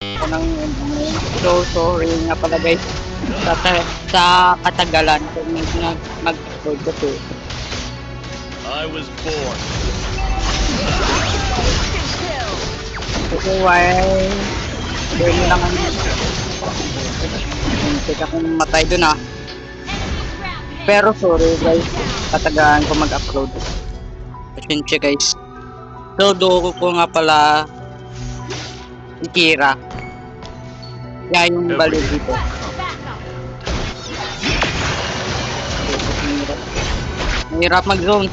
Ako ng so sorry nga pala guys sa katagalan kung mag-upload kasi. I was born. Kasi why doon lang ang teka kung matay doon ah. Pero sorry guys, katagalan ko mag-upload. Pasensya guys. So do ko nga pala si Kira. Kaya yung balik dito. Mahirap mag-zone.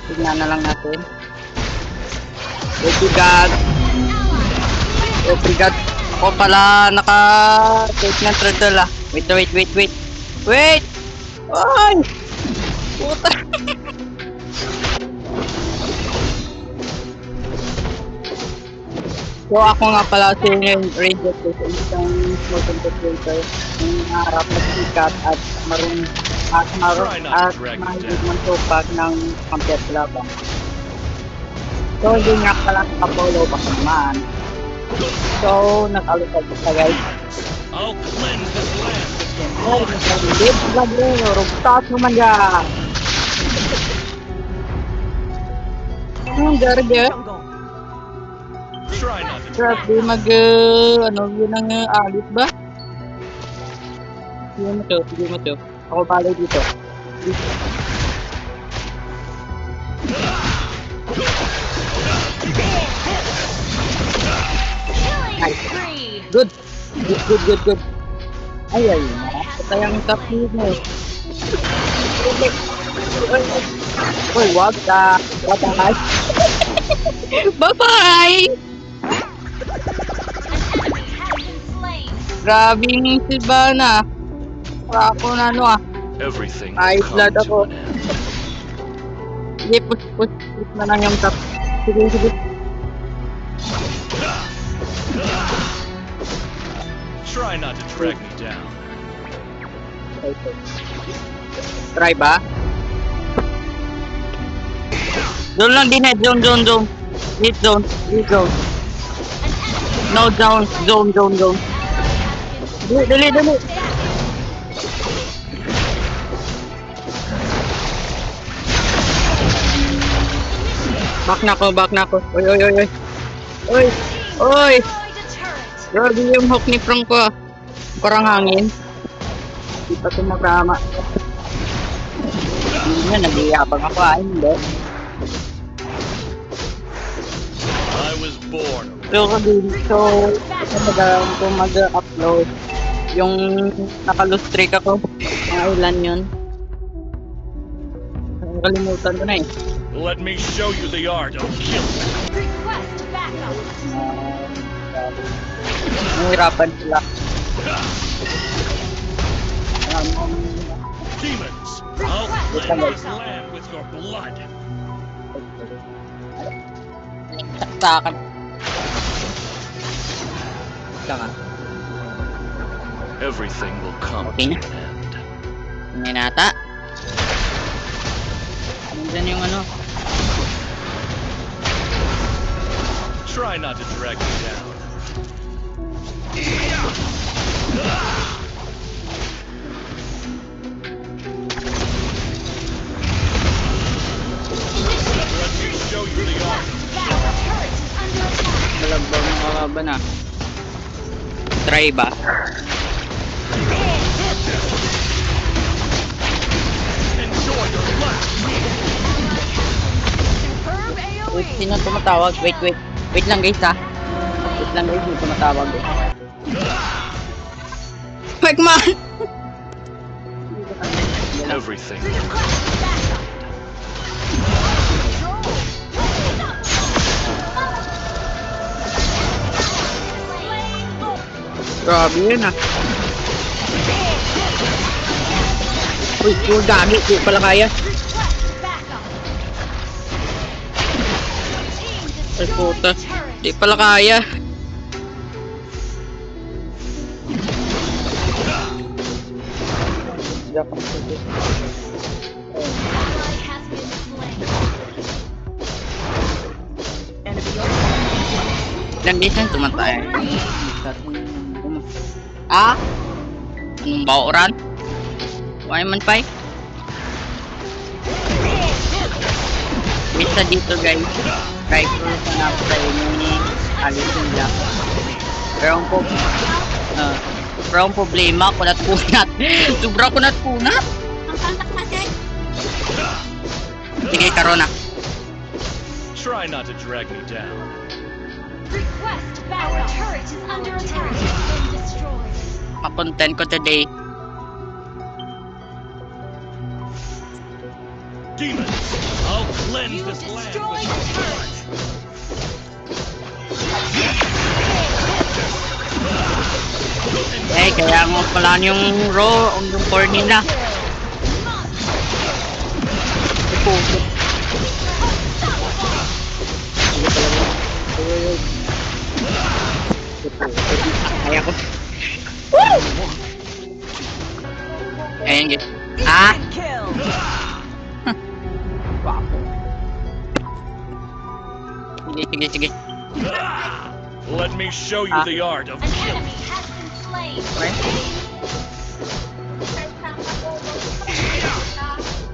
Tignan na lang natin. Oh God. Oh God. Ako pala naka-take ng turtle ah. Wait. Wait! Ay! Puta! So ako nga pala si Ranger ko sa isang small concentrator yung harap na sikat at mahigit ng tupag ng kampet labang. So hindi nga pala nakapolo pa naman. So nag-alutag sa guys. I'll cleanse this land with your Oh, nag-alutag sa guys. Rugtas naman yan. Anong garga? Try not to Grabe ano yun ang alit ba? Hindi mo to. Ako balay dito. Nice. Good. Ay. Patay ang tapi mo. Uy, wag ka. Bye-bye. Bye-bye! Grabing Silvana. Para ako na ano ah. everything Ay, will blood come ako. to an end. Sige, push na lang yung top. Sige. Try not to drag me down. Try ba? Doon lang din zone. Hit zone. No zone. Dali. Back na ako. Oy. Grabe yung hook ni Franco ah. Parang hangin. Hindi pa tumagrama. Hindi na, nag-iabang ako ah. Hindi. I was born. So, kung mag-upload, yung naka-lose streak ako, mga ilan yun. Nakalimutan ko na eh. Let me show you the art of killing. Nahirapan sila. Demons, I'll cleanse this land with your blood. Saksakan. Saka. Everything will come Okay to na. an end. Hindi nata. Nandyan yung ano. Try not to drag me down. Let me show you the art. Malabang mga kalaban ah. Try ba? Enjoy your life. Wait, sino tumatawag? Wait. Wait lang guys ah. Wait lang guys, may tumatawag eh. Pagman! Everything will come. Grabe yun ah. Uy, yung dami. Di pala kaya. Ay puta. Di pala kaya. lang guys, tumatay. Ah? Anong bauran? Why man pa? Bisa dito guys. Try ko na sa ini alisin lang. Pero ang problema, kunat-kunat. Sobra kunat-kunat. Sige, Karona. Try not to drag me down. Request backup. Our turret is under attack. Been destroyed. Makontent ko today. Demons, I'll cleanse You this land destroyed with the your turret. Eh, kaya mo pala yung yung core nila. Puso. Kaya ko. Ayan guys. Ah! Sige. Let me show you the art of An killing. enemy has been slain.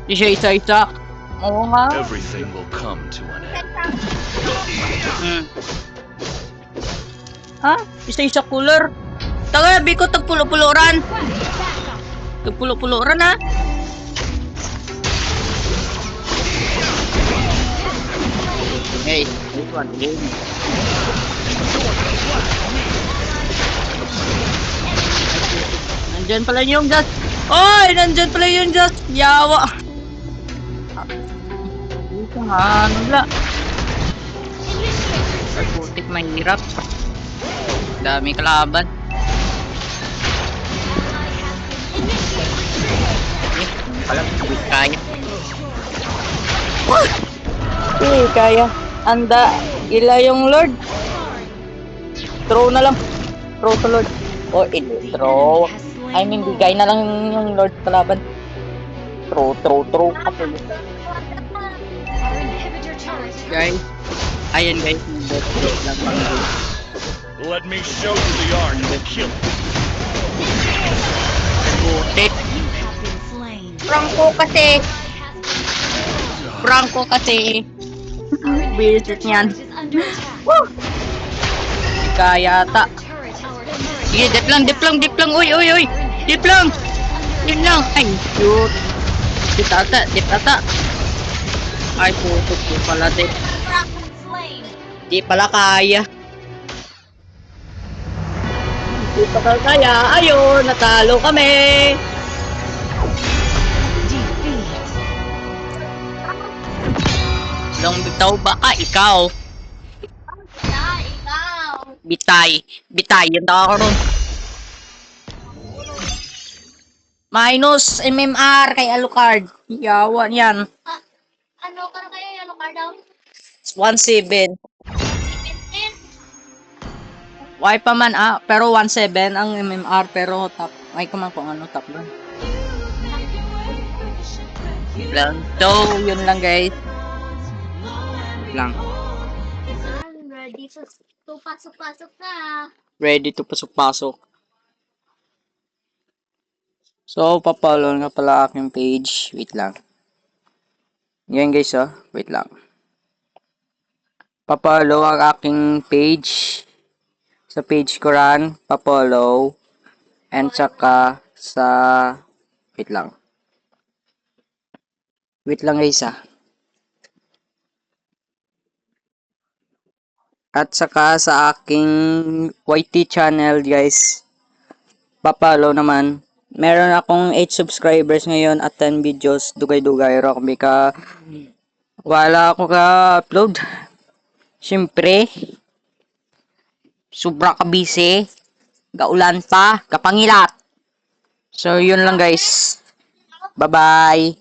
Di siya isa-isa. Oo nga. Everything will come to an end. Ha? Isa-isa cooler. Taga, biko tagpulo-puloran. Request backup. Tagpulo-puloran ha. Hey, this one game. Nandyan pala yung Just. Oy! Nandyan pala yung Just. Yawa. Dito nga, nagla. Putik mahirap. Dami kalaban. Alam, hindi kaya. Hindi kaya. Anda, ila yung Lord. Throw na lang. Throw to Lord. O, throw. I mean, bigay na lang yung Lord kalaban. Throw. Our inhibitor turret is Guys. Ayan guys. Best lang pang game. Let me show you the art of killing. Putik. You have been slain. Franco kasi. Franco kasi. Visit niyan. Is under attack. Woo! Kaya ata. Turret tower Sige, dip lang. Uy. Dip lang. Yun lang. Ay, shoot. Dip ata. Ay, putok ko pala dip. slain. Di pala kaya. Di pa kaya. Ayun, natalo kami. Defeat. Long bitaw ba? Ikaw. Bitay. Yan daw ako ron. Minus MMR kay Alucard. Yawan yan. Ano ka na kayo? Ano ka daw? 1-7. Why pa man pero 1-7 ang MMR pero top. Ay kuman kung ano top lang. So, yun lang guys. Lang. Ready to pasok na. Ready to pasok-pasok. So, papalo nga pala aking page. Wait lang. Yan guys, wait lang. Papalo ang aking page. Sa page ko ran, papalo. And saka sa... Wait lang. Wait lang guys, At saka sa aking YT channel guys. Papalo naman. Meron akong 8 subscribers ngayon at 10 videos. Dugay-dugay rock ka. Wala ako ka-upload. Siyempre. Sobra ka busy. Gaulan pa. Kapangilat. So, yun lang guys. Bye-bye.